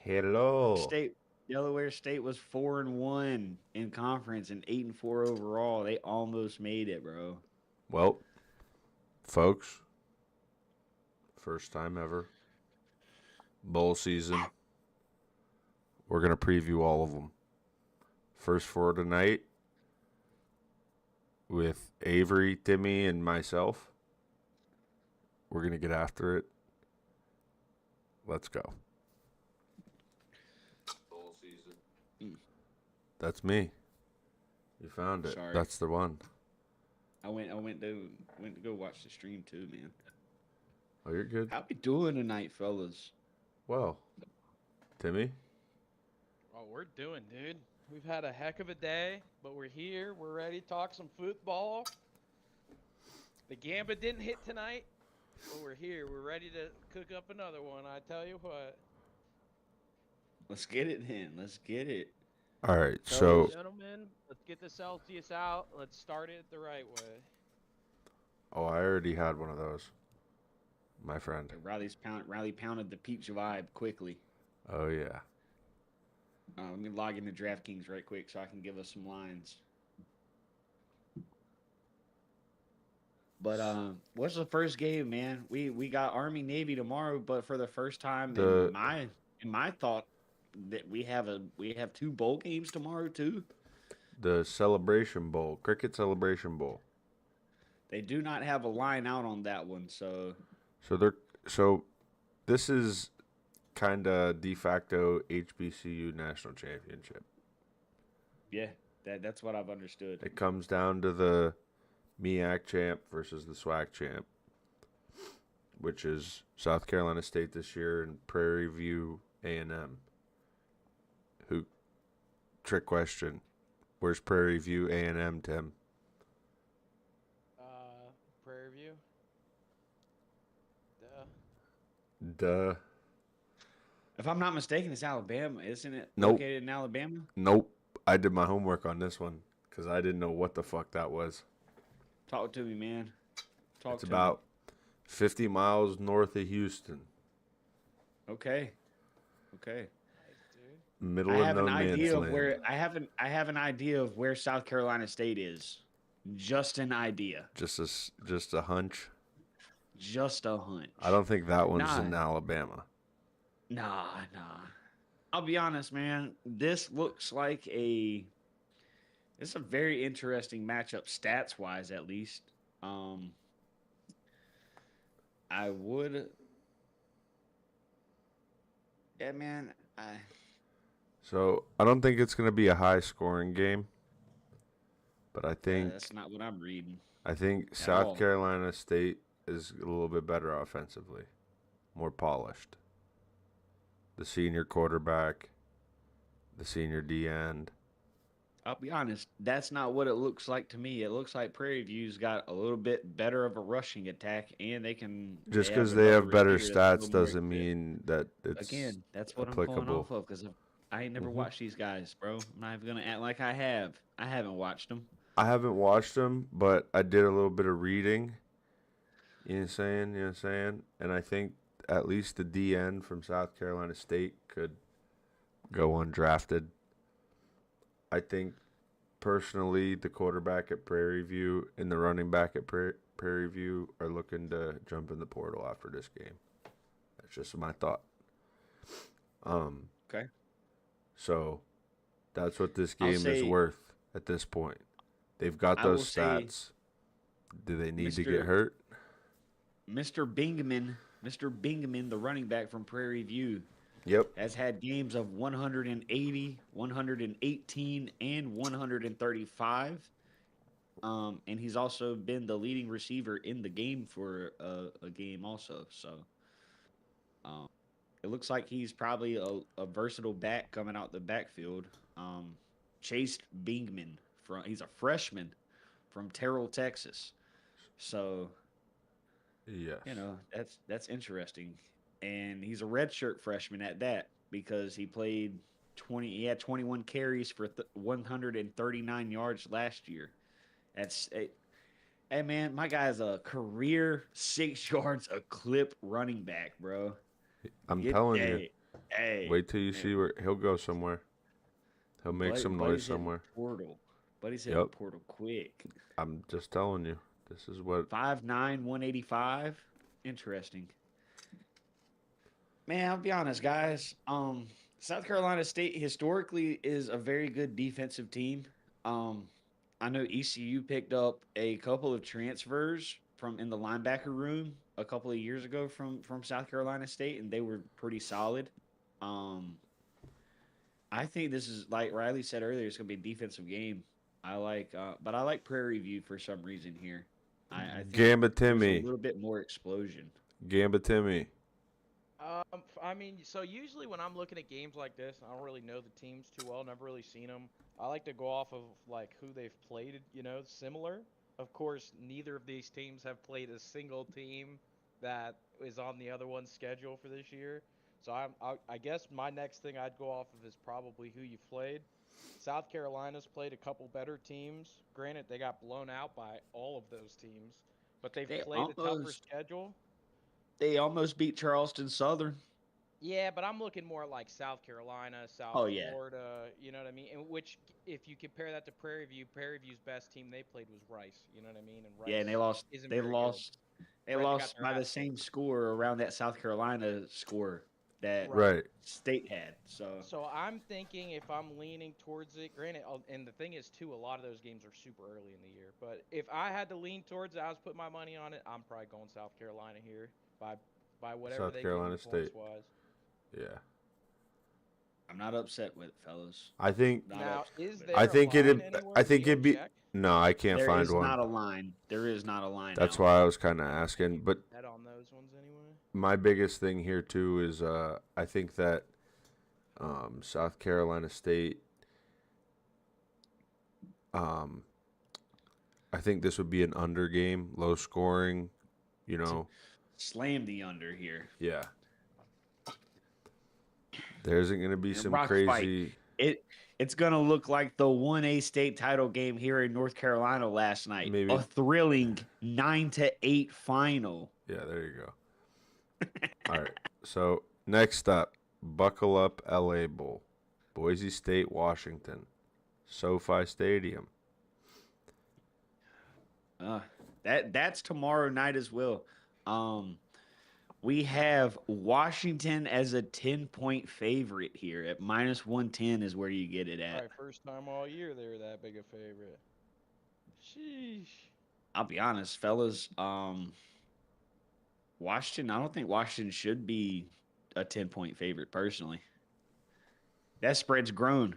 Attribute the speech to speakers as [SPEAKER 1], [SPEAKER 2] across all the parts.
[SPEAKER 1] Hello.
[SPEAKER 2] State Delaware State was 4-1 in conference and 8-4 overall. They almost made it, bro.
[SPEAKER 1] Well, folks, first time ever. Bowl season. We're going to preview all of them. First four tonight with Avery, Timmy, and myself. We're going to get after it. Let's go. Bowl season.
[SPEAKER 2] Mm.
[SPEAKER 1] That's me. You found it.
[SPEAKER 2] Sorry.
[SPEAKER 1] That's the one.
[SPEAKER 2] I went to go watch the stream too, man.
[SPEAKER 1] Oh, you're good.
[SPEAKER 2] How we doing tonight, fellas?
[SPEAKER 1] Well, Timmy,
[SPEAKER 3] Oh, we're doing, dude. We've had a heck of a day, but we're here. We're ready to talk some football. The Gambit didn't hit tonight, but we're here. We're ready to cook up another one. I tell you what.
[SPEAKER 2] Let's get it then. Let's get it.
[SPEAKER 1] all right.
[SPEAKER 2] So-
[SPEAKER 3] Gentlemen, let's get the Celsius out. Let's start it the right way.
[SPEAKER 1] Oh, I already had one of those. My friend.
[SPEAKER 2] Riley pounded the peach vibe quickly.
[SPEAKER 1] Oh, yeah.
[SPEAKER 2] Let me log into DraftKings right quick so I can give us some lines. But what's the first game, man? We got Army Navy tomorrow, but for the first time in my thought that we have two bowl games tomorrow too.
[SPEAKER 1] The Celebration Bowl, Cricket Celebration Bowl.
[SPEAKER 2] They do not have a line out on that one, so
[SPEAKER 1] So this is kind of de facto HBCU national championship.
[SPEAKER 2] yeah, that's what I've understood.
[SPEAKER 1] It comes down to the MEAC champ versus the SWAC champ, which is South Carolina State this year and Prairie View A&M. Who? Trick question. Where's Prairie View A&M, Tim?
[SPEAKER 3] Prairie View.
[SPEAKER 1] Duh.
[SPEAKER 2] If I'm not mistaken, it's Alabama, isn't it?
[SPEAKER 1] Nope.
[SPEAKER 2] Located in Alabama.
[SPEAKER 1] Nope. I did my homework on this one because I didn't know what the fuck that was.
[SPEAKER 2] Talk to me, man.
[SPEAKER 1] It's about 50 miles north of Houston.
[SPEAKER 2] Okay.
[SPEAKER 3] Nice, dude.
[SPEAKER 1] Middle
[SPEAKER 2] I
[SPEAKER 1] of
[SPEAKER 2] have
[SPEAKER 1] no
[SPEAKER 2] an
[SPEAKER 1] man's
[SPEAKER 2] idea of
[SPEAKER 1] land.
[SPEAKER 2] where I have an idea of where South Carolina State is. Just an idea.
[SPEAKER 1] Just a hunch.
[SPEAKER 2] Just a hunch.
[SPEAKER 1] I don't think that one's
[SPEAKER 2] Nah.
[SPEAKER 1] in Alabama.
[SPEAKER 2] Nah. I'll be honest, man. This looks like it's a very interesting matchup, stats wise, at least. I would. Yeah, man.
[SPEAKER 1] So I don't think it's going to be a high scoring game. But I think
[SPEAKER 2] That's not what I'm reading.
[SPEAKER 1] South
[SPEAKER 2] all.
[SPEAKER 1] Carolina State is a little bit better offensively, more polished. The senior quarterback, the senior D end.
[SPEAKER 2] I'll be honest, that's not what it looks like to me. It looks like Prairie View's got a little bit better of a rushing attack, and they can.
[SPEAKER 1] Just
[SPEAKER 2] have
[SPEAKER 1] because they
[SPEAKER 2] another
[SPEAKER 1] have better
[SPEAKER 2] receiver that's a
[SPEAKER 1] stats
[SPEAKER 2] little more
[SPEAKER 1] doesn't mean that it's
[SPEAKER 2] Again, that's what I'm going
[SPEAKER 1] applicable.
[SPEAKER 2] off of because I ain't never
[SPEAKER 1] Mhm.
[SPEAKER 2] watched these guys, bro. I'm not even gonna act like I have. I haven't watched them.
[SPEAKER 1] I haven't watched them, but I did a little bit of reading. You know what I'm saying? You know what I'm saying? And I think at least the DN from South Carolina State could go undrafted. I think personally the quarterback at Prairie View and the running back at Prairie View are looking to jump in the portal after this game. That's just my thought.
[SPEAKER 2] Okay.
[SPEAKER 1] So that's what this
[SPEAKER 2] I'll
[SPEAKER 1] game is
[SPEAKER 2] say-
[SPEAKER 1] worth at this point. They've got
[SPEAKER 2] I will
[SPEAKER 1] those
[SPEAKER 2] say,
[SPEAKER 1] stats. Do they need to get
[SPEAKER 2] Mr.
[SPEAKER 1] hurt?
[SPEAKER 2] Mr. Bingaman, the running back from Prairie View,
[SPEAKER 1] Yep.
[SPEAKER 2] has had games of 180, 118, and 135. And he's also been the leading receiver in the game for a game also. So, it looks like he's probably a versatile back coming out the backfield. Chase Bingman he's a freshman from Terrell, Texas. So,
[SPEAKER 1] Yes.
[SPEAKER 2] that's interesting. And he's a redshirt freshman at that because he played 20 he had 21 carries for 139 yards last year. Hey man, my guy's a career 6 yards a clip running back, bro.
[SPEAKER 1] I'm
[SPEAKER 2] Get
[SPEAKER 1] telling
[SPEAKER 2] that.
[SPEAKER 1] you,
[SPEAKER 2] Hey,
[SPEAKER 1] Wait till you
[SPEAKER 2] man,
[SPEAKER 1] see where he'll go somewhere. He'll make some noise
[SPEAKER 2] Buddy's hitting the
[SPEAKER 1] somewhere.
[SPEAKER 2] portal. Buddy's hitting the
[SPEAKER 1] Yep.
[SPEAKER 2] portal quick.
[SPEAKER 1] I'm just telling you. This is what
[SPEAKER 2] 5'9", 185. Interesting. Man, I'll be honest, guys. South Carolina State historically is a very good defensive team. Um, I know ECU picked up a couple of transfers from in the linebacker room a couple of years ago from South Carolina State, and they were pretty solid. Um, I think this is like Riley said earlier. It's gonna be a defensive game. But I like Prairie View for some reason here. I think
[SPEAKER 1] Gamba
[SPEAKER 2] there's a
[SPEAKER 1] Timmy.
[SPEAKER 2] little bit more explosion.
[SPEAKER 1] Gamba Timmy.
[SPEAKER 3] I mean, so usually when I'm looking at games like this, I don't really know the teams too well. Never really seen them. I like to go off of like who they've played. Similar. Of course, neither of these teams have played a single team that is on the other one's schedule for this year. So I guess my next thing I'd go off of is probably who you've played. South Carolina's played a couple better teams. Granted, they got blown out by all of those teams, but they've
[SPEAKER 2] They
[SPEAKER 3] played a tougher
[SPEAKER 2] almost
[SPEAKER 3] schedule.
[SPEAKER 2] they almost beat Charleston Southern.
[SPEAKER 3] Yeah, but I'm looking more like South Carolina, South
[SPEAKER 2] Oh yeah,
[SPEAKER 3] Florida, you know what I mean? And which, if you compare that to Prairie View, Prairie View's best team they played was Rice, you know what I mean? And
[SPEAKER 2] yeah, and
[SPEAKER 3] Rice isn't
[SPEAKER 2] They
[SPEAKER 3] very good.
[SPEAKER 2] lost. They
[SPEAKER 3] Right, they got
[SPEAKER 2] lost
[SPEAKER 3] their
[SPEAKER 2] by the
[SPEAKER 3] ass
[SPEAKER 2] same
[SPEAKER 3] kicked.
[SPEAKER 2] score around that South Carolina score that
[SPEAKER 3] Right.
[SPEAKER 1] Right.
[SPEAKER 2] State had. So
[SPEAKER 3] So I'm thinking if I'm leaning towards it, granted, and the thing is too, a lot of those games are super early in the year. But if I had to lean towards it, I was putting my money on it. I'm probably going South Carolina here by by whatever
[SPEAKER 1] South
[SPEAKER 3] they give
[SPEAKER 1] Carolina
[SPEAKER 3] me points
[SPEAKER 1] State.
[SPEAKER 3] wise.
[SPEAKER 1] Yeah.
[SPEAKER 2] I'm not upset with it, fellas.
[SPEAKER 1] I think
[SPEAKER 2] Not
[SPEAKER 3] Now,
[SPEAKER 2] upset
[SPEAKER 3] is
[SPEAKER 2] with
[SPEAKER 3] there
[SPEAKER 1] I
[SPEAKER 3] a
[SPEAKER 1] think
[SPEAKER 3] line
[SPEAKER 1] it'd
[SPEAKER 3] anywhere
[SPEAKER 1] I
[SPEAKER 3] to
[SPEAKER 1] think
[SPEAKER 3] go
[SPEAKER 1] it'd be
[SPEAKER 3] check?
[SPEAKER 1] no, I can't
[SPEAKER 2] There
[SPEAKER 1] find
[SPEAKER 2] is
[SPEAKER 1] one.
[SPEAKER 2] not a line. There is not a line
[SPEAKER 1] That's
[SPEAKER 2] out.
[SPEAKER 1] why I was kind of asking, but
[SPEAKER 3] Bet on those ones anyway.
[SPEAKER 1] my biggest thing here too is I think that South Carolina State um I think this would be an under game, low scoring, you know.
[SPEAKER 2] Slam the under here.
[SPEAKER 1] Yeah. There isn't going to be
[SPEAKER 2] And
[SPEAKER 1] some
[SPEAKER 2] rock fight.
[SPEAKER 1] crazy
[SPEAKER 2] It's gonna look like the 1A state title game here in North Carolina last night.
[SPEAKER 1] Maybe.
[SPEAKER 2] A thrilling 9-8 final.
[SPEAKER 1] Yeah, there you go. All right. So, next up, Buckle Up LA Bowl. Boise State, Washington. SoFi Stadium.
[SPEAKER 2] That's tomorrow night as well. We have Washington as a 10-point favorite here at -110 is where you get it at.
[SPEAKER 3] All right, first time all year they were that big a favorite. Sheesh.
[SPEAKER 2] I'll be honest, fellas. Washington, I don't think Washington should be a 10-point favorite personally. That spread's grown.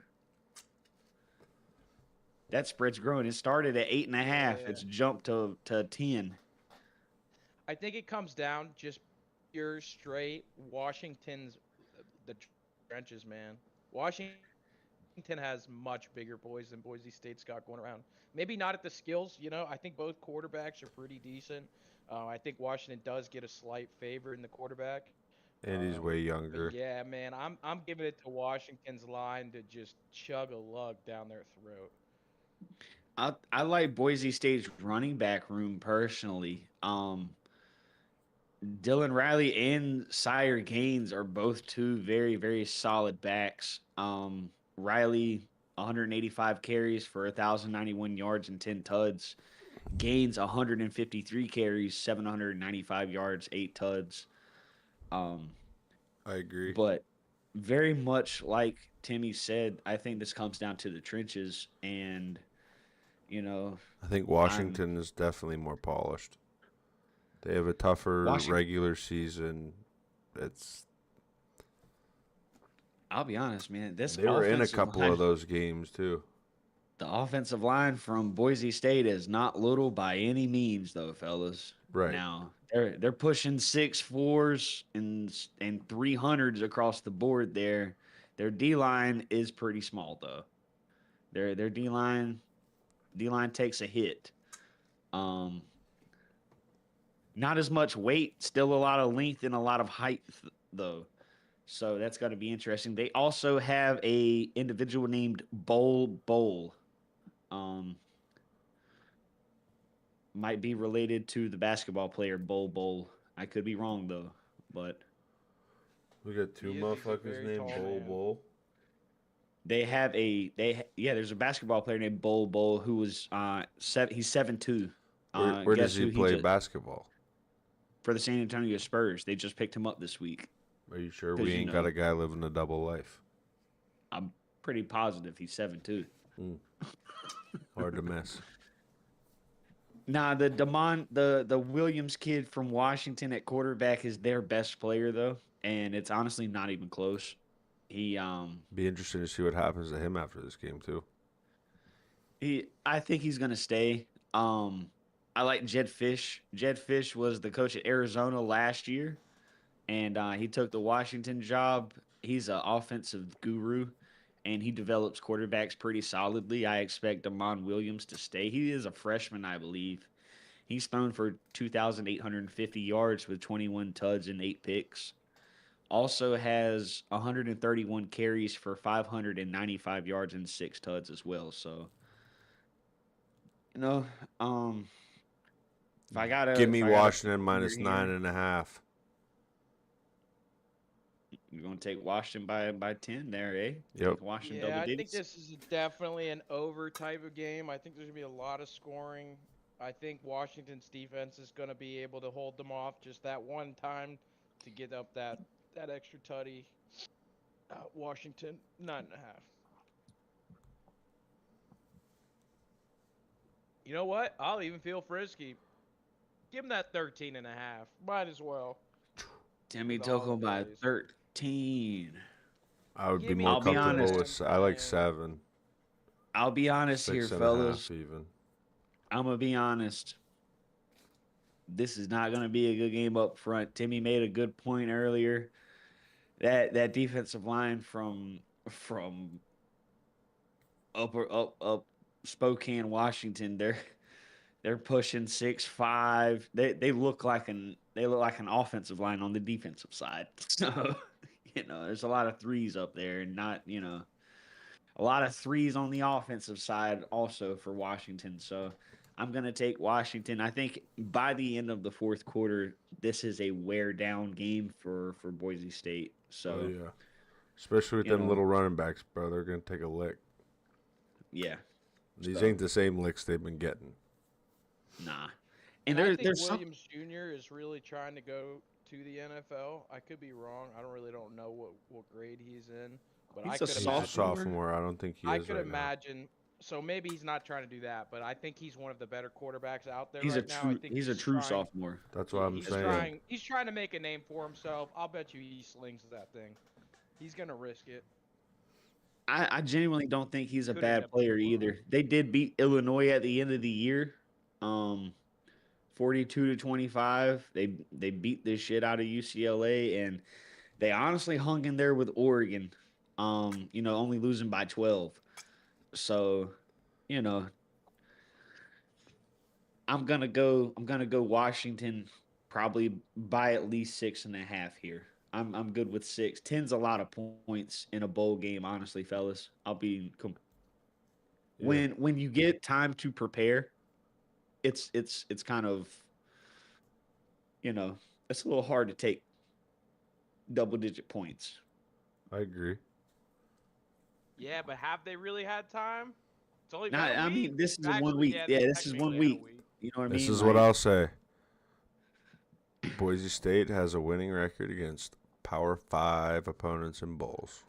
[SPEAKER 2] That spread's grown. It started at 8.5.
[SPEAKER 3] Yeah.
[SPEAKER 2] It's jumped to 10.
[SPEAKER 3] I think it comes down just pure straight Washington's the trenches, man. Washington has much bigger boys than Boise State's got going around. Maybe not at the skills, I think both quarterbacks are pretty decent. I think Washington does get a slight favor in the quarterback.
[SPEAKER 1] And he's way younger.
[SPEAKER 3] But yeah, man, I'm giving it to Washington's line to just chug a lug down their throat.
[SPEAKER 2] I like Boise State's running back room personally. Dylan Riley and Sire Gaines are both two very, very solid backs. Riley, 185 carries for 1,091 yards and 10 tuds. Gaines, 153 carries, 795 yards, 8 tuds.
[SPEAKER 1] I agree.
[SPEAKER 2] But very much like Timmy said, I think this comes down to the trenches. And,
[SPEAKER 1] I think Washington is definitely more polished. They have a tougher regular season.
[SPEAKER 2] I'll be honest, man.
[SPEAKER 1] They were in a couple of those games too.
[SPEAKER 2] The offensive line from Boise State is not little by any means, though, fellas.
[SPEAKER 1] Right.
[SPEAKER 2] Now they're pushing 6'4" and 300s across the board there. Their D line is pretty small though. Their D line takes a hit. Not as much weight, still a lot of length and a lot of height though. So that's got to be interesting. They also have a individual named Bowl. Might be related to the basketball player Bol Bol. I could be wrong though, but
[SPEAKER 1] We got two
[SPEAKER 3] He is, he's a
[SPEAKER 1] motherfuckers
[SPEAKER 3] very
[SPEAKER 1] named
[SPEAKER 3] tall
[SPEAKER 1] Bull
[SPEAKER 3] man.
[SPEAKER 1] Bull.
[SPEAKER 2] There's a basketball player named Bol Bol who was he's 7'2".
[SPEAKER 1] Where
[SPEAKER 2] Guess
[SPEAKER 1] does he
[SPEAKER 2] who
[SPEAKER 1] play
[SPEAKER 2] just
[SPEAKER 1] basketball?
[SPEAKER 2] for the San Antonio Spurs. They just picked him up this week.
[SPEAKER 1] Are you sure
[SPEAKER 2] 'Cause,
[SPEAKER 1] we
[SPEAKER 2] you
[SPEAKER 1] ain't
[SPEAKER 2] know-
[SPEAKER 1] got a guy living a double life?
[SPEAKER 2] I'm pretty positive he's 7'2".
[SPEAKER 1] Hard to miss.
[SPEAKER 2] Nah, the Williams kid from Washington at quarterback is their best player though, and it's honestly not even close. He
[SPEAKER 1] Be interesting to see what happens to him after this game too.
[SPEAKER 2] I think he's gonna stay. I like Jed Fish. Jed Fish was the coach at Arizona last year, and he took the Washington job. He's an offensive guru, and he develops quarterbacks pretty solidly. I expect Damon Williams to stay. He is a freshman, I believe. He's thrown for 2,850 yards with 21 tuds and 8 picks. Also has 131 carries for 595 yards and 6 tuds as well. So, you know, if I gotta
[SPEAKER 1] Give me
[SPEAKER 2] if I gotta
[SPEAKER 1] Washington
[SPEAKER 2] pick
[SPEAKER 1] minus
[SPEAKER 2] here,
[SPEAKER 1] 9.5.
[SPEAKER 2] You're gonna take Washington by 10 there, eh?
[SPEAKER 1] Yep.
[SPEAKER 2] Take Washington
[SPEAKER 3] Yeah,
[SPEAKER 2] double
[SPEAKER 3] I think
[SPEAKER 2] digits.
[SPEAKER 3] this is definitely an over type of game. I think there's gonna be a lot of scoring. I think Washington's defense is gonna be able to hold them off just that one time to get up that extra tutty. Washington 9.5. You know what? I'll even feel frisky. Give him that 13.5. Might as well.
[SPEAKER 2] Timmy
[SPEAKER 3] the
[SPEAKER 2] Toko by
[SPEAKER 3] holidays.
[SPEAKER 2] 13.
[SPEAKER 1] I would be
[SPEAKER 3] Give me
[SPEAKER 1] more
[SPEAKER 2] I'll be
[SPEAKER 1] comfortable
[SPEAKER 2] honest.
[SPEAKER 1] with. I like
[SPEAKER 3] Man.
[SPEAKER 1] 7,
[SPEAKER 2] I'll be honest here,
[SPEAKER 1] 6.5
[SPEAKER 2] fellas.
[SPEAKER 1] even.
[SPEAKER 2] I'm gonna be honest. This is not gonna be a good game up front. Timmy made a good point earlier. That defensive line from up Spokane, Washington, they're pushing 6'5". They look like an offensive line on the defensive side. So, there's a lot of threes up there, and not, a lot of threes on the offensive side also for Washington. So I'm going to take Washington. I think by the end of the fourth quarter, this is a wear down game for Boise State. So,
[SPEAKER 1] Oh yeah, especially with
[SPEAKER 2] you
[SPEAKER 1] them
[SPEAKER 2] know.
[SPEAKER 1] little running backs, bro. They're gonna take a lick.
[SPEAKER 2] yeah,
[SPEAKER 1] These
[SPEAKER 2] So-
[SPEAKER 1] ain't the same licks they've been getting.
[SPEAKER 2] nah. And
[SPEAKER 3] I
[SPEAKER 2] there,
[SPEAKER 3] think
[SPEAKER 2] there's some.
[SPEAKER 3] Williams Jr. is really trying to go to the NFL. I could be wrong. I don't know what grade he's in, but
[SPEAKER 2] He's
[SPEAKER 3] I
[SPEAKER 2] a
[SPEAKER 3] could
[SPEAKER 1] He's a
[SPEAKER 3] imagine.
[SPEAKER 1] sophomore. I don't think he
[SPEAKER 3] I
[SPEAKER 1] is
[SPEAKER 3] could
[SPEAKER 1] right now.
[SPEAKER 3] imagine. So maybe he's not trying to do that, but I think he's one of the better quarterbacks out there
[SPEAKER 2] He's
[SPEAKER 3] right
[SPEAKER 2] a
[SPEAKER 3] now. I
[SPEAKER 2] true.
[SPEAKER 3] think
[SPEAKER 2] He's a true
[SPEAKER 3] trying,
[SPEAKER 2] sophomore.
[SPEAKER 1] That's what I'm
[SPEAKER 3] he's
[SPEAKER 1] saying.
[SPEAKER 3] trying. He's trying to make a name for himself. I'll bet you he slings that thing. He's gonna risk it.
[SPEAKER 2] I genuinely don't think he's a
[SPEAKER 3] Could end
[SPEAKER 2] bad
[SPEAKER 3] up
[SPEAKER 2] player
[SPEAKER 3] doing well.
[SPEAKER 2] either. They did beat Illinois at the end of the year, 42-25. They beat the shit out of UCLA, and they honestly hung in there with Oregon. Only losing by 12. So, I'm gonna go Washington probably by at least 6.5 here. I'm good with 6. 10's a lot of points in a bowl game, honestly, fellas. I'll be
[SPEAKER 1] Yeah.
[SPEAKER 2] when you get time to prepare, it's kind of it's a little hard to take double digit points.
[SPEAKER 1] I agree.
[SPEAKER 3] Yeah, but have they really had time? It's only been
[SPEAKER 2] Nah,
[SPEAKER 3] a
[SPEAKER 2] I
[SPEAKER 3] week.
[SPEAKER 2] mean, this is
[SPEAKER 3] Actually,
[SPEAKER 2] 1 week.
[SPEAKER 3] yeah,
[SPEAKER 2] Yeah,
[SPEAKER 3] they
[SPEAKER 2] this is 1
[SPEAKER 3] technically had a
[SPEAKER 2] week. You know what I mean?
[SPEAKER 1] This is what
[SPEAKER 2] Like,
[SPEAKER 1] I'll say. Boise State has a winning record against Power 5 opponents in bowls.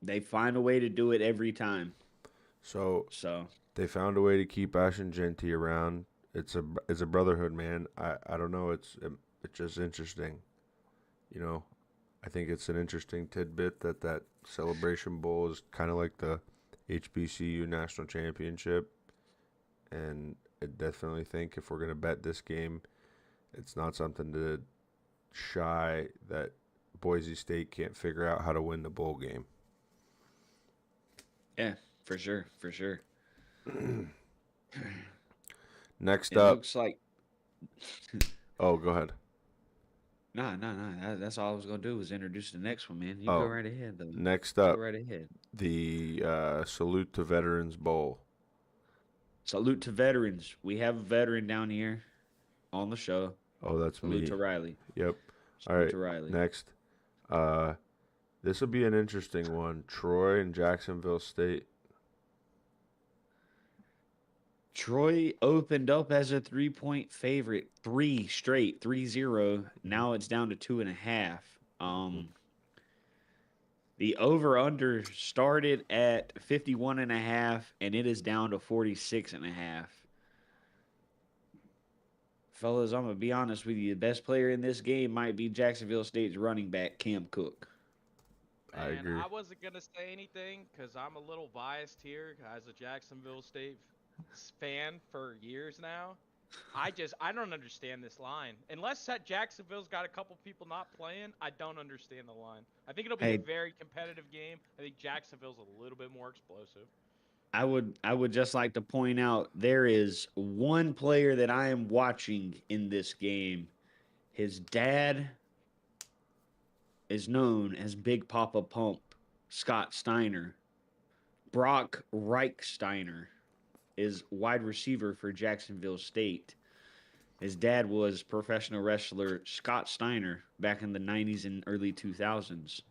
[SPEAKER 2] they find a way to do it every time.
[SPEAKER 1] So
[SPEAKER 2] So
[SPEAKER 1] they found a way to keep Ashton Genty around. It's a brotherhood, man. I don't know. It's just interesting. I think it's an interesting tidbit that Celebration Bowl is kind of like the HBCU National Championship. And I definitely think if we're going to bet this game, it's not something to shy that Boise State can't figure out how to win the bowl game.
[SPEAKER 2] yeah, for sure.
[SPEAKER 1] Next
[SPEAKER 2] It
[SPEAKER 1] up.
[SPEAKER 2] looks like
[SPEAKER 1] Oh, go ahead.
[SPEAKER 2] no. That's all I was gonna do was introduce the next one, man. You
[SPEAKER 1] Oh,
[SPEAKER 2] go right ahead, though.
[SPEAKER 1] Next
[SPEAKER 2] Go
[SPEAKER 1] up,
[SPEAKER 2] right ahead.
[SPEAKER 1] the Salute to Veterans Bowl.
[SPEAKER 2] Salute to veterans. We have a veteran down here on the show.
[SPEAKER 1] Oh, that's
[SPEAKER 2] Salute
[SPEAKER 1] me.
[SPEAKER 2] to Riley.
[SPEAKER 1] Yep. All
[SPEAKER 2] Salute
[SPEAKER 1] right.
[SPEAKER 2] to Riley.
[SPEAKER 1] Next, This will be an interesting one. Troy and Jacksonville State.
[SPEAKER 2] Troy opened up as a 3-point favorite, 3-0. Now it's down to 2.5. The over/under started at 51.5, and it is down to 46.5. Fellas, I'm gonna be honest with you. The best player in this game might be Jacksonville State's running back, Cam Cook.
[SPEAKER 1] I
[SPEAKER 3] Man,
[SPEAKER 1] agree.
[SPEAKER 3] I wasn't gonna say anything because I'm a little biased here as a Jacksonville State fan for years now. I don't understand this line. Unless that Jacksonville's got a couple people not playing, I don't understand the line. I think it'll be
[SPEAKER 2] Hey.
[SPEAKER 3] a very competitive game. I think Jacksonville's a little bit more explosive.
[SPEAKER 2] I would just like to point out there is one player that I am watching in this game. His dad is known as Big Papa Pump, Scott Steiner. Brock Reichsteiner is wide receiver for Jacksonville State. His dad was professional wrestler Scott Steiner back in the 90s and early 2000s.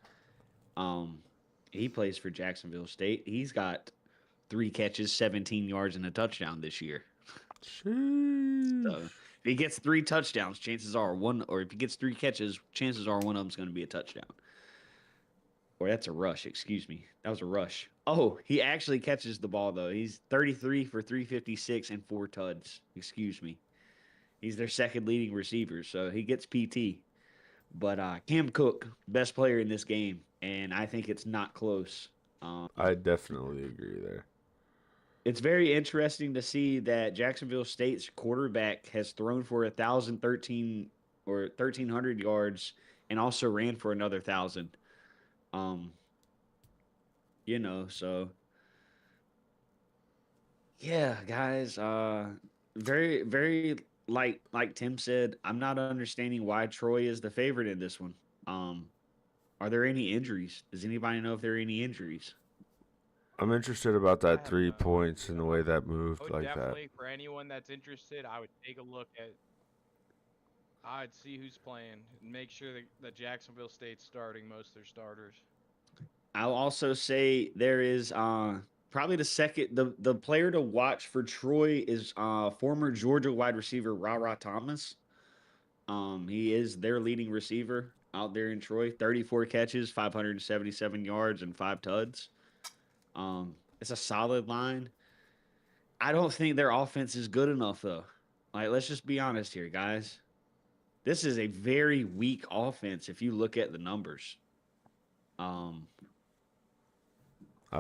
[SPEAKER 2] He plays for Jacksonville State. He's got 3 catches, 17 yards, and a touchdown this year.
[SPEAKER 1] Sheesh.
[SPEAKER 2] So if he gets 3 touchdowns, chances are one, or if he gets 3 catches, chances are one of them's going to be a touchdown. Or that's a rush, excuse me. That was a rush. Oh, he actually catches the ball, though. He's 33 for 356 and 4 tuds. Excuse me. He's their second leading receiver, so he gets PT. But Cam Cook, best player in this game, and I think it's not close.
[SPEAKER 1] I definitely agree there.
[SPEAKER 2] It's very interesting to see that Jacksonville State's quarterback has thrown for 1,013 or 1,300 yards and also ran for another 1,000. So yeah, guys, very, very like Tim said, I'm not understanding why Troy is the favorite in this one. Are there any injuries? Does anybody know if there are any injuries?
[SPEAKER 1] I'm interested about
[SPEAKER 3] I
[SPEAKER 1] that
[SPEAKER 3] have
[SPEAKER 1] 3
[SPEAKER 3] no
[SPEAKER 1] points and the way that
[SPEAKER 3] I
[SPEAKER 1] moved
[SPEAKER 3] would
[SPEAKER 1] like that.
[SPEAKER 3] definitely, for anyone that's interested, I would take a look at. I'd see who's playing and make sure that Jacksonville State's starting most of their starters.
[SPEAKER 2] I'll also say there is probably the player to watch for Troy is former Georgia wide receiver Ra Thomas. He is their leading receiver out there in Troy. 34 catches, 577 yards, and 5 tuds. It's a solid line. I don't think their offense is good enough though. Like, let's just be honest here, guys. This is a very weak offense if you look at the numbers.
[SPEAKER 1] I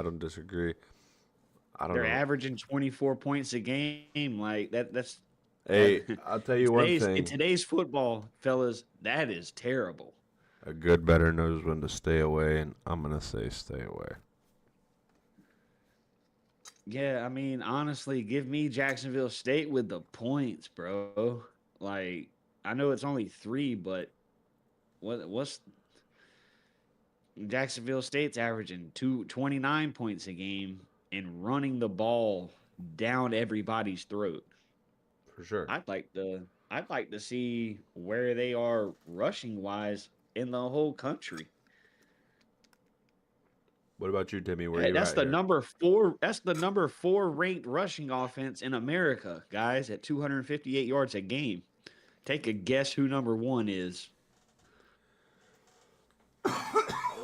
[SPEAKER 1] don't disagree. I don't
[SPEAKER 2] They're
[SPEAKER 1] know.
[SPEAKER 2] averaging 24 points a game. Like that's
[SPEAKER 1] Hey, I'll tell you one
[SPEAKER 2] in
[SPEAKER 1] thing.
[SPEAKER 2] today's football, fellas, that is terrible.
[SPEAKER 1] A good better knows when to stay away, and I'm going to say stay away.
[SPEAKER 2] Yeah, I mean, honestly, give me Jacksonville State with the points, bro. Like, I know it's only 3, but what's Jacksonville State's averaging 29 points a game and running the ball down everybody's throat.
[SPEAKER 1] For sure.
[SPEAKER 2] I'd like to see where they are rushing wise in the whole country.
[SPEAKER 1] What about you, Timmy? Where
[SPEAKER 2] Hey,
[SPEAKER 1] you
[SPEAKER 2] that's
[SPEAKER 1] at
[SPEAKER 2] the
[SPEAKER 1] here?
[SPEAKER 2] number 4. That's the number 4 ranked rushing offense in America, guys, at 258 yards a game. Take a guess who number 1 is.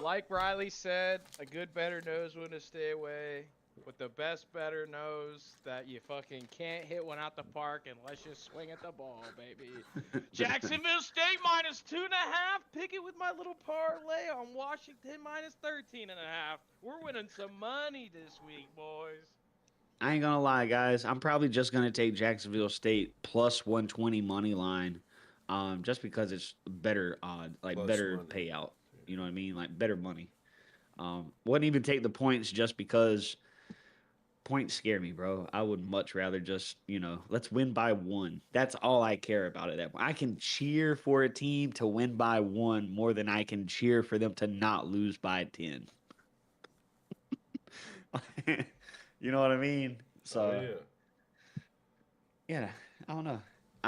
[SPEAKER 3] Like Riley said, a good better knows when to stay away. But the best better knows that you fucking can't hit one out the park unless you swing at the ball, baby. Jacksonville State -2.5. Pick it with my little parlay on Washington -13.5. We're winning some money this week, boys.
[SPEAKER 2] I ain't gonna lie, guys. I'm probably just gonna take Jacksonville State plus 120 money line, just because it's better odd, like
[SPEAKER 1] Plus
[SPEAKER 2] better
[SPEAKER 1] money.
[SPEAKER 2] payout. You know what I mean? Like better money. Wouldn't even take the points just because points scare me, bro. I would much rather just, let's win by 1. That's all I care about at that point. I can cheer for a team to win by 1 more than I can cheer for them to not lose by 10. You know what I mean? So, yeah, I don't know.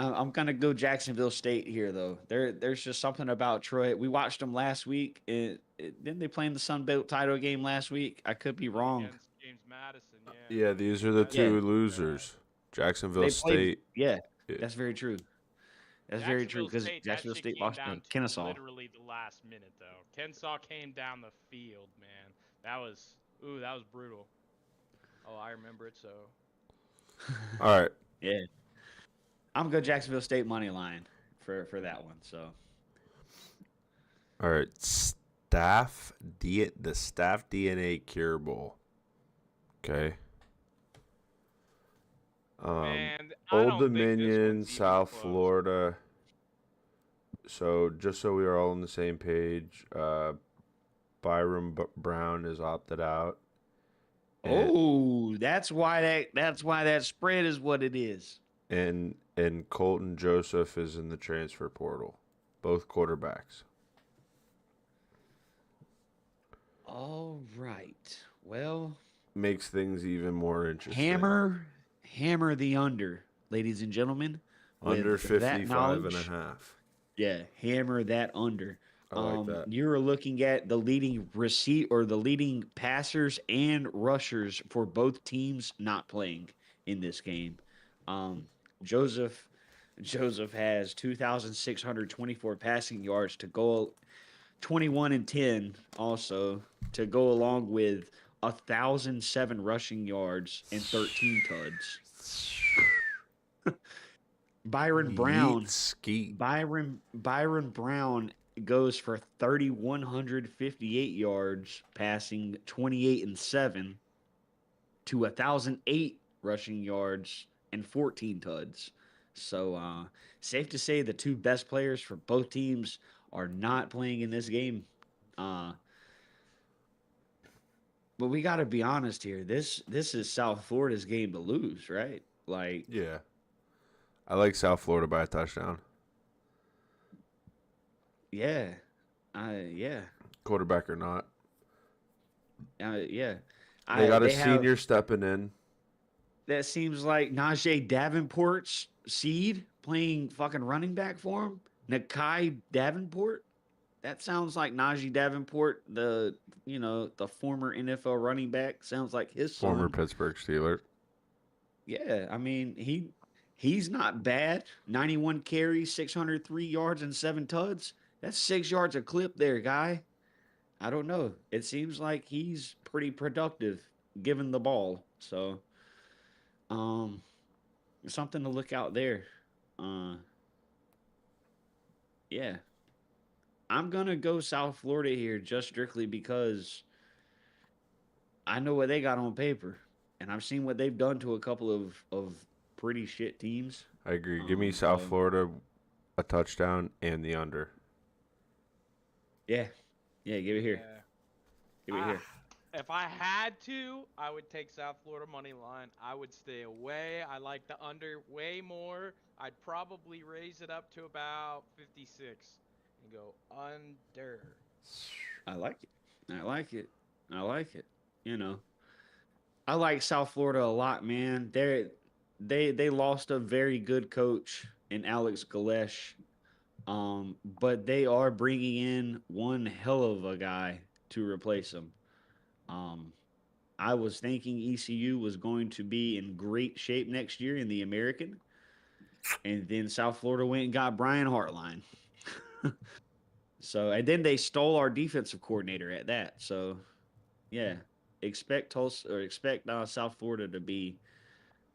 [SPEAKER 2] I'm gonna go Jacksonville State here, though. There's just something about Troy. We watched them last week. Didn't they play in the Sun Belt title game last week? I could be wrong.
[SPEAKER 3] Against James Madison, yeah.
[SPEAKER 1] Yeah, these are the
[SPEAKER 3] Madison
[SPEAKER 2] Yeah,
[SPEAKER 1] two
[SPEAKER 3] beat them bad.
[SPEAKER 1] losers. Jacksonville
[SPEAKER 2] they played.
[SPEAKER 1] State.
[SPEAKER 2] Yeah,
[SPEAKER 1] Yeah.
[SPEAKER 2] that's very true. That's very true
[SPEAKER 3] Jacksonville
[SPEAKER 2] because
[SPEAKER 3] State, that
[SPEAKER 2] Jacksonville
[SPEAKER 3] shit
[SPEAKER 2] State
[SPEAKER 3] came
[SPEAKER 2] lost
[SPEAKER 3] down
[SPEAKER 2] to
[SPEAKER 3] to
[SPEAKER 2] Kennesaw.
[SPEAKER 3] literally the last minute, though. Kennesaw came down the field, man. That was brutal. Oh, I remember it, so.
[SPEAKER 1] All right.
[SPEAKER 2] Yeah, I'm gonna go Jacksonville State money line for that one. So
[SPEAKER 1] All right. The Staff DNA Cure Bowl. Okay.
[SPEAKER 3] Man, I
[SPEAKER 1] Old
[SPEAKER 3] don't think this
[SPEAKER 1] Dominion,
[SPEAKER 3] one's even
[SPEAKER 1] South
[SPEAKER 3] close.
[SPEAKER 1] Florida. So just so we are all on the same page, Byron Brown is opted out. And,
[SPEAKER 2] oh, that's why that spread is what it is.
[SPEAKER 1] and Colton Joseph is in the transfer portal. Both quarterbacks.
[SPEAKER 2] All right. Well,
[SPEAKER 1] Makes things even more interesting.
[SPEAKER 2] hammer the under, ladies and gentlemen.
[SPEAKER 1] Under
[SPEAKER 2] with that
[SPEAKER 1] 55 and a
[SPEAKER 2] knowledge.
[SPEAKER 1] half.
[SPEAKER 2] Yeah, hammer that under.
[SPEAKER 1] I like that.
[SPEAKER 2] You're looking at the leading the leading passers and rushers for both teams not playing in this game. Joseph has 2,624 passing yards to go, 21-10 also to go along with 1,007 rushing yards and 13 tuds. Byron Brown.
[SPEAKER 1] Yeet skeet.
[SPEAKER 2] Byron Brown goes for 3,158 yards, passing 28-7 to 1,008 rushing yards and 14 tuds. So safe to say the two best players for both teams are not playing in this game. But we got to be honest here. This is South Florida's game to lose, right? Like,
[SPEAKER 1] Yeah. I like South Florida by a touchdown.
[SPEAKER 2] yeah, yeah,
[SPEAKER 1] Quarterback or not.
[SPEAKER 2] yeah.
[SPEAKER 1] They got a
[SPEAKER 2] have-
[SPEAKER 1] senior stepping in.
[SPEAKER 2] That seems like Najee Davenport's seed playing fucking running back for him. Nakai Davenport. That sounds like Najee Davenport, the former NFL running back. Sounds like his son.
[SPEAKER 1] Former Pittsburgh Steeler.
[SPEAKER 2] Yeah, I mean he's not bad. 91 carries, 603 yards, and 7 tuds. That's 6 yards a clip there, guy. I don't know. It seems like he's pretty productive given the ball. So, something to look out there. Yeah. I'm gonna go South Florida here just strictly because I know what they got on paper, and I've seen what they've done to a couple of pretty shit teams.
[SPEAKER 1] I agree. Give me South
[SPEAKER 2] so-
[SPEAKER 1] Florida a touchdown and the under.
[SPEAKER 2] Yeah, give it here.
[SPEAKER 3] Yeah.
[SPEAKER 2] Give it here.
[SPEAKER 3] If I had to, I would take South Florida money line. I would stay away. I like the under way more. I'd probably raise it up to about 56 and go under.
[SPEAKER 2] I like it. I like it. I like it. You know, I like South Florida a lot, man. They lost a very good coach in Alex Galesh, but they are bringing in one hell of a guy to replace him. I was thinking ECU was going to be in great shape next year in the American, and then South Florida went and got Brian Hartline. So, and then they stole our defensive coordinator at that. So, yeah, expect South Florida to be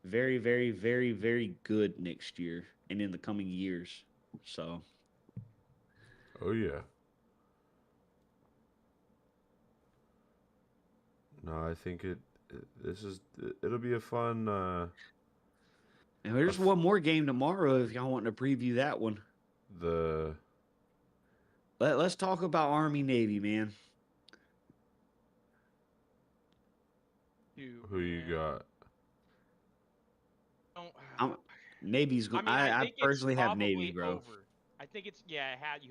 [SPEAKER 2] very, very, very, very good next year and in the coming years. So,
[SPEAKER 1] Oh yeah. No, I think it'll be a fun
[SPEAKER 2] and there's one more game tomorrow if y'all want to preview that one. Let's talk about Army Navy, man.
[SPEAKER 1] who you got.
[SPEAKER 3] Don't,
[SPEAKER 2] Navy's going. I
[SPEAKER 3] think it's
[SPEAKER 2] personally have Navy,
[SPEAKER 3] probably
[SPEAKER 2] bro.
[SPEAKER 3] over. I think it's you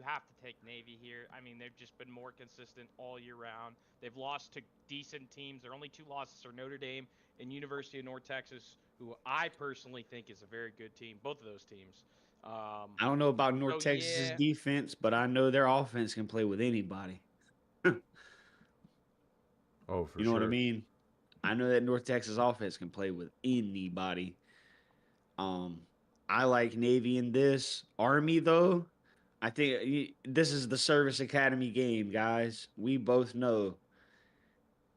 [SPEAKER 3] have to take Navy here. I mean, they've just been more consistent all year round. They've lost to decent teams. Their only 2 losses are Notre Dame and University of North Texas, who I personally think is a very good team. Both of those teams.
[SPEAKER 2] I don't know about North
[SPEAKER 3] So
[SPEAKER 2] Texas's
[SPEAKER 3] yeah,
[SPEAKER 2] defense, but I know their offense can play with anybody.
[SPEAKER 1] Oh, for
[SPEAKER 2] You know what I
[SPEAKER 1] sure.
[SPEAKER 2] mean? I know that North Texas offense can play with anybody. Um, I like Navy in this. Army though, I think this is the Service Academy game, guys. We both know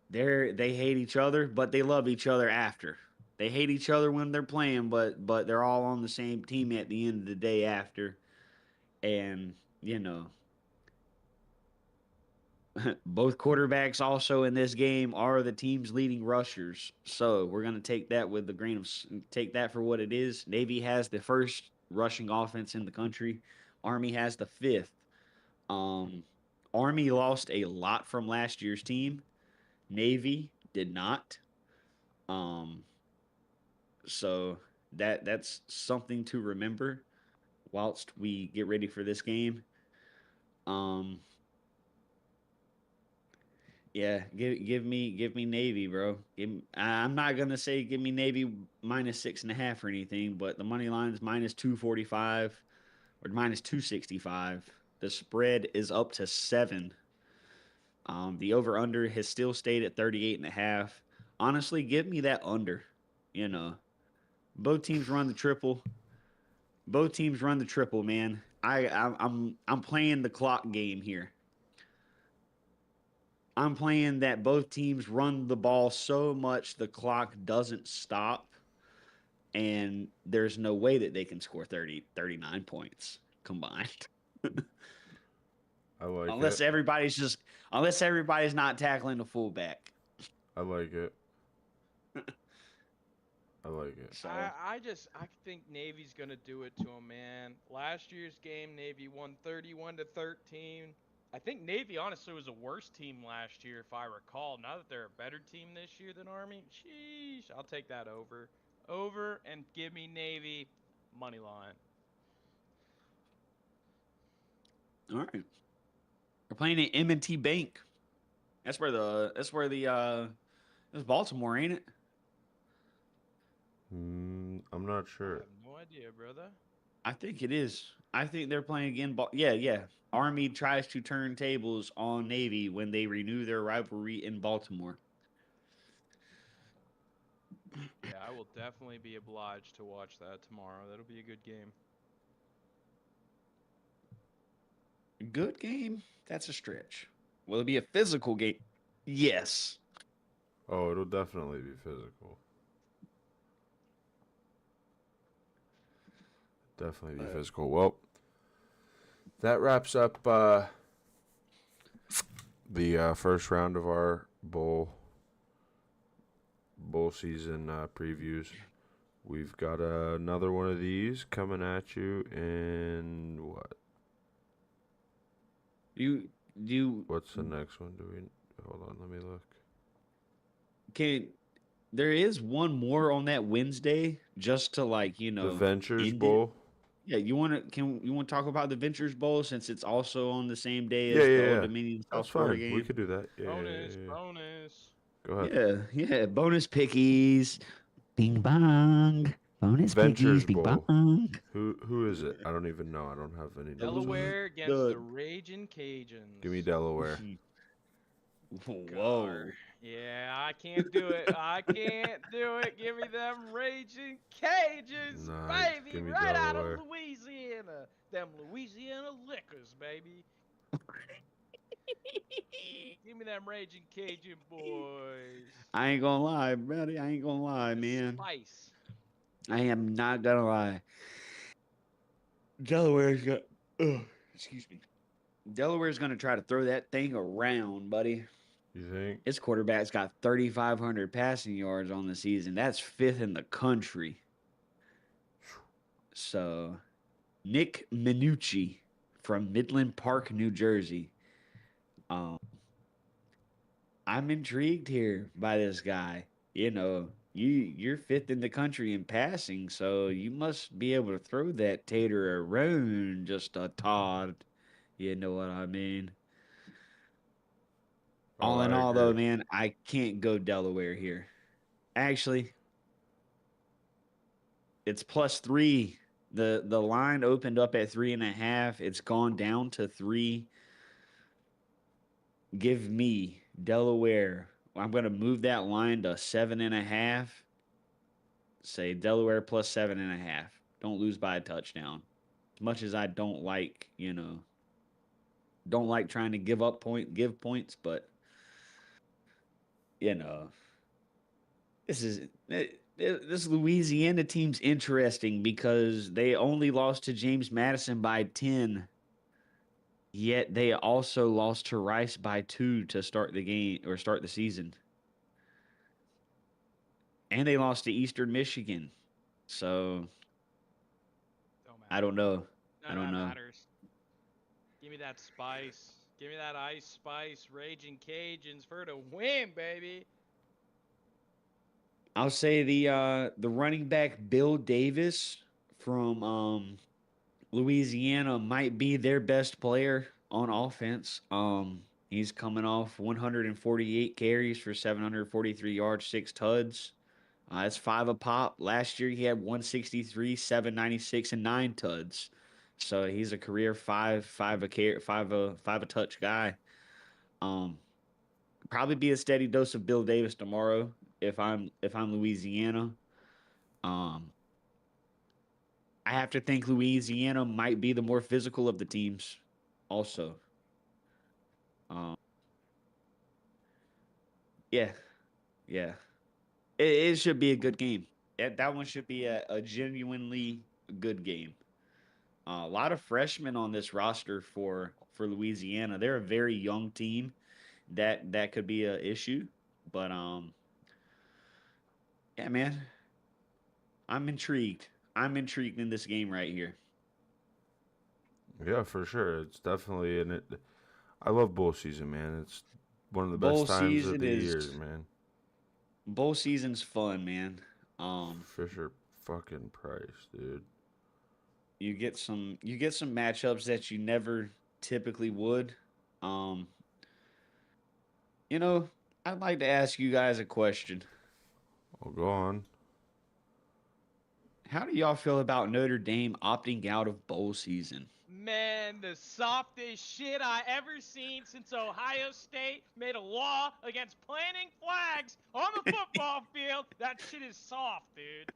[SPEAKER 2] they hate each other, but they love each other after. They hate each other when they're playing, but they're all on the same team at the end of the day after. And you know, both quarterbacks also in this game are the team's leading rushers. So we're gonna take that with the grain of take that for what it is. Navy has the first rushing offense in the country. Army has the fifth. Um, Army lost a lot from last year's team. Navy did not. Um, so that's something to remember whilst we get ready for this game. Um, Yeah, give me Navy, bro. I'm not gonna say give me Navy minus 6.5 or anything, but the money line's minus 245 or minus 265. The spread is up to 7. The over under has still stayed at 38.5. Honestly, give me that under. You know, both teams run the triple. Both teams run the triple, man. I'm playing the clock game here. I'm playing that both teams run the ball so much the clock doesn't stop, and there's no way that they can score 39 points combined.
[SPEAKER 1] I like
[SPEAKER 2] unless
[SPEAKER 1] it.
[SPEAKER 2] everybody's just unless everybody's not tackling the fullback.
[SPEAKER 1] I like it. I like it.
[SPEAKER 2] So
[SPEAKER 3] I think Navy's gonna do it to him, man. Last year's game, Navy won 31-13. I think Navy honestly was a worse team last year, if I recall. Now that they're a better team this year than Army, sheesh, I'll take that over, and give me Navy money line.
[SPEAKER 2] all right. We're playing at M&T Bank. That's Baltimore, ain't it?
[SPEAKER 1] I'm not
[SPEAKER 3] I
[SPEAKER 1] sure.
[SPEAKER 3] have no idea, brother.
[SPEAKER 2] I think it is. I think they're playing again. Yeah, yeah. Army tries to turn tables on Navy when they renew their rivalry in Baltimore.
[SPEAKER 3] Yeah, I will definitely be obliged to watch that tomorrow. That'll be a good game.
[SPEAKER 2] Good game? That's a stretch. Will it be a physical game? Yes.
[SPEAKER 1] Oh, it'll definitely be physical. Definitely be physical. Well, that wraps up the first round of our bowl season previews. We've got another one of these coming at you in what?
[SPEAKER 2] You
[SPEAKER 1] What's the next one? Hold on, let me look.
[SPEAKER 2] can there is one more on that Wednesday just to
[SPEAKER 1] The Ventures
[SPEAKER 2] end it.
[SPEAKER 1] Bowl.
[SPEAKER 2] Yeah, you want to talk about the Ventures Bowl since it's also on the same day
[SPEAKER 1] Yeah,
[SPEAKER 2] as
[SPEAKER 1] yeah,
[SPEAKER 2] the Old
[SPEAKER 1] yeah.
[SPEAKER 2] Dominion South
[SPEAKER 1] That's
[SPEAKER 2] Florida
[SPEAKER 1] fine. We
[SPEAKER 2] game?
[SPEAKER 1] could do that. Yeah, yeah,
[SPEAKER 3] Bonus,
[SPEAKER 1] yeah, yeah.
[SPEAKER 3] bonus.
[SPEAKER 1] Go ahead.
[SPEAKER 2] Yeah, bonus pickies. Bing bong. Bonus
[SPEAKER 1] Ventures
[SPEAKER 2] pickies. Bing
[SPEAKER 1] Bowl.
[SPEAKER 2] bong.
[SPEAKER 1] Who is it? I don't even know. I don't have any notes on it.
[SPEAKER 3] Delaware against the Raging Cajuns.
[SPEAKER 1] Give me Delaware.
[SPEAKER 2] Whoa.
[SPEAKER 3] Gar. Yeah, I can't do it. I can't do it. Give me them Raging Cajuns,
[SPEAKER 1] Nah,
[SPEAKER 3] baby,
[SPEAKER 1] give me
[SPEAKER 3] right out of
[SPEAKER 1] Delaware.
[SPEAKER 3] Louisiana. Them Louisiana liquors, baby. Give me them Raging Cajun boys.
[SPEAKER 2] I ain't gonna lie, buddy. I ain't gonna lie,
[SPEAKER 3] The
[SPEAKER 2] man.
[SPEAKER 3] spice.
[SPEAKER 2] I am not gonna lie. Delaware's got. Ugh, excuse me. Delaware's gonna try to throw that thing around, buddy.
[SPEAKER 1] You think?
[SPEAKER 2] His quarterback's got 3,500 passing yards on the season. That's fifth in the country. So, Nick Minucci from Midland Park, New Jersey. Um, I'm intrigued here by this guy. You're fifth in the country in passing, so you must be able to throw that tater around just a tad. You know what I mean?
[SPEAKER 1] Oh,
[SPEAKER 2] All in
[SPEAKER 1] I
[SPEAKER 2] all, though,
[SPEAKER 1] agree.
[SPEAKER 2] man, I can't go Delaware here. Actually, it's +3. The line opened up at 3.5. It's gone down to 3. Give me Delaware. I'm gonna move that line to 7.5. Say Delaware plus 7.5. Don't lose by a touchdown. As much as I don't like, don't like trying to give points, but you know, this is this Louisiana team's interesting because they only lost to James Madison by 10, yet they also lost to Rice by 2 to start the game or start the season. And they lost to Eastern Michigan. So
[SPEAKER 3] Don't
[SPEAKER 2] I
[SPEAKER 3] matter.
[SPEAKER 2] don't know. I
[SPEAKER 3] None of
[SPEAKER 2] don't
[SPEAKER 3] that
[SPEAKER 2] know.
[SPEAKER 3] matters. Give me that spice. Give me that ice spice. Raging Cajuns for the win, baby.
[SPEAKER 2] I'll say the running back Bill Davis from Louisiana might be their best player on offense. He's coming off 148 carries for 743 yards, 6 tuds. That's 5 a pop. Last year he had 163, 796, and 9 tuds. So he's a career five a touch guy. Um, Probably be a steady dose of Bill Davis tomorrow if I'm Louisiana. Um, I have to think Louisiana might be the more physical of the teams, also. Um, yeah, yeah. It should be a good game. That one should be a genuinely good game. A lot of freshmen on this roster for Louisiana. They're a very young team. That could be a issue, but yeah, man, I'm intrigued. I'm intrigued in this game right here.
[SPEAKER 1] Yeah, for sure. It's definitely in it. I love bowl season, man. It's one of the best
[SPEAKER 2] Bowl
[SPEAKER 1] times of
[SPEAKER 2] season
[SPEAKER 1] the
[SPEAKER 2] is
[SPEAKER 1] year, man.
[SPEAKER 2] bowl season's fun, man. Um,
[SPEAKER 1] Fisher fucking Price, dude.
[SPEAKER 2] you get some matchups that you never typically would. Um, you know, I'd like to ask you guys a question.
[SPEAKER 1] Oh, go on.
[SPEAKER 2] How do y'all feel about Notre Dame opting out of bowl season?
[SPEAKER 3] Man, the softest shit I ever seen since Ohio State made a law against planting flags on the football field. That shit is soft, dude.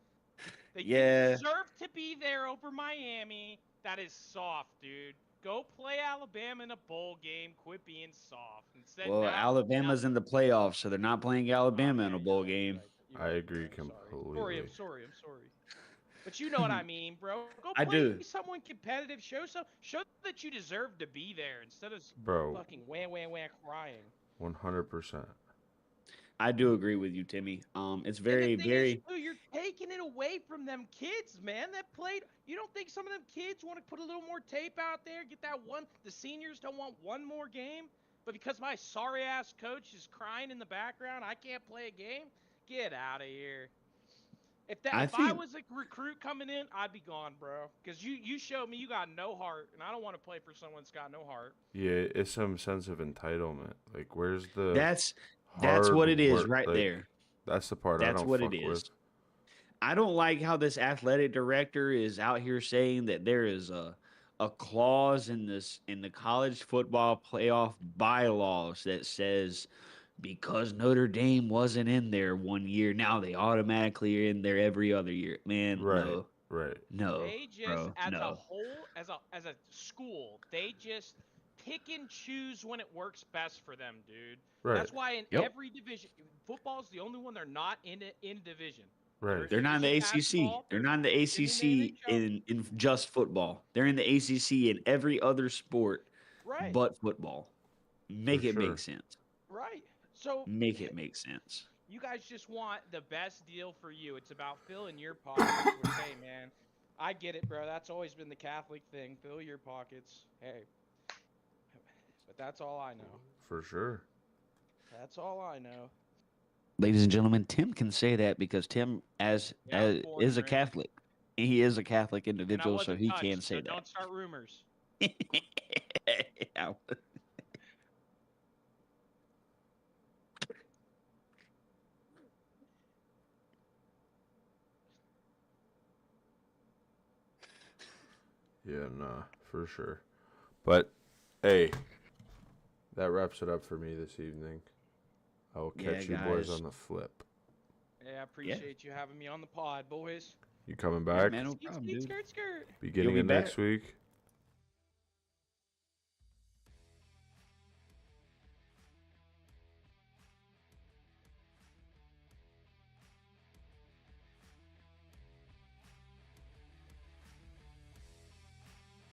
[SPEAKER 3] They didn't
[SPEAKER 2] Yeah.
[SPEAKER 3] deserve to be there over Miami. That is soft, dude. Go play Alabama in a bowl game. Quit being soft. Instead,
[SPEAKER 2] Well,
[SPEAKER 3] now.
[SPEAKER 2] Alabama's in the playoffs, so they're not playing
[SPEAKER 3] Oh
[SPEAKER 2] Alabama in
[SPEAKER 3] yeah,
[SPEAKER 2] a
[SPEAKER 3] you're
[SPEAKER 2] bowl
[SPEAKER 3] right. You're
[SPEAKER 2] game.
[SPEAKER 3] right. You're
[SPEAKER 1] I
[SPEAKER 3] right, bro.
[SPEAKER 1] agree
[SPEAKER 3] I'm sorry.
[SPEAKER 1] completely.
[SPEAKER 3] I'm sorry. I'm sorry. But you know what I mean, bro. Go
[SPEAKER 2] I
[SPEAKER 3] play
[SPEAKER 2] do.
[SPEAKER 3] someone competitive. Show that you deserve to be there instead of
[SPEAKER 1] Bro,
[SPEAKER 3] fucking wham crying.
[SPEAKER 1] 100%.
[SPEAKER 2] I do agree with you, Timmy. It's
[SPEAKER 3] And the
[SPEAKER 2] very,
[SPEAKER 3] thing is,
[SPEAKER 2] very.
[SPEAKER 3] too, you're taking it away from them kids, man, that played. You don't think some of them kids want to put a little more tape out there, get that one? The seniors don't want one more game, but because my sorry ass coach is crying in the background, I can't play a game. Get out of here.
[SPEAKER 2] I
[SPEAKER 3] If I
[SPEAKER 2] think
[SPEAKER 3] was a recruit coming in, I'd be gone, bro. Because you showed me you got no heart, and I don't want to play for someone that's got no heart.
[SPEAKER 1] Yeah, it's some sense of entitlement. Like, where's the
[SPEAKER 2] that's that's what it
[SPEAKER 1] hard
[SPEAKER 2] is
[SPEAKER 1] work?
[SPEAKER 2] right
[SPEAKER 1] Like,
[SPEAKER 2] there.
[SPEAKER 1] that's the part I
[SPEAKER 2] That's
[SPEAKER 1] don't
[SPEAKER 2] what it
[SPEAKER 1] fuck with.
[SPEAKER 2] is. I don't like how this athletic director is out here saying that there is a clause in the college football playoff bylaws that says because Notre Dame wasn't in there one year, now they automatically are in there every other year. Man,
[SPEAKER 1] Right,
[SPEAKER 2] no,
[SPEAKER 1] right,
[SPEAKER 2] no,
[SPEAKER 3] They just,
[SPEAKER 2] bro,
[SPEAKER 3] as a
[SPEAKER 2] no.
[SPEAKER 3] whole, as a school, they just pick and choose when it works best for them, dude.
[SPEAKER 1] right,
[SPEAKER 3] That's why in
[SPEAKER 2] Yep.
[SPEAKER 3] every division, football's the only one they're not in division. They're
[SPEAKER 1] right.
[SPEAKER 3] in
[SPEAKER 2] They're not in the
[SPEAKER 3] division
[SPEAKER 2] ACC.
[SPEAKER 3] basketball.
[SPEAKER 2] They're
[SPEAKER 3] They're
[SPEAKER 2] not in the
[SPEAKER 3] in the
[SPEAKER 2] ACC
[SPEAKER 3] NHL.
[SPEAKER 2] in just football. They're in the ACC in every other sport
[SPEAKER 3] Right,
[SPEAKER 2] but football.
[SPEAKER 1] For
[SPEAKER 2] Make it make
[SPEAKER 1] sure.
[SPEAKER 2] sense.
[SPEAKER 3] right. So
[SPEAKER 2] Make it make sense.
[SPEAKER 3] you guys just want the best deal for you. It's about filling your pockets. Which, hey, man, I get it, bro. That's always been the Catholic thing. Fill your pockets. Hey, but that's all I know.
[SPEAKER 1] For sure.
[SPEAKER 3] That's all I know.
[SPEAKER 2] Ladies and gentlemen, Tim can say that because Tim
[SPEAKER 3] Yeah, I was
[SPEAKER 2] as
[SPEAKER 3] born
[SPEAKER 2] is
[SPEAKER 3] and
[SPEAKER 2] a
[SPEAKER 3] raised,
[SPEAKER 2] Catholic. He is a Catholic
[SPEAKER 3] and I
[SPEAKER 2] individual, so
[SPEAKER 3] wasn't
[SPEAKER 2] he can
[SPEAKER 3] touched. So
[SPEAKER 2] say
[SPEAKER 3] don't start rumors.
[SPEAKER 2] that. Yeah.
[SPEAKER 1] Yeah, nah, for sure. But hey, that wraps it up for me this evening. I will
[SPEAKER 2] Yeah,
[SPEAKER 1] catch you boys
[SPEAKER 2] guys.
[SPEAKER 1] on the flip.
[SPEAKER 3] Hey, I appreciate you having me on the pod, boys.
[SPEAKER 1] You coming
[SPEAKER 2] Yeah,
[SPEAKER 1] back?
[SPEAKER 2] man, no
[SPEAKER 3] Skeet,
[SPEAKER 2] problem,
[SPEAKER 3] skeet,
[SPEAKER 2] dude.
[SPEAKER 3] skirt, skirt.
[SPEAKER 1] Beginning
[SPEAKER 2] be
[SPEAKER 1] of next
[SPEAKER 2] back.
[SPEAKER 1] week?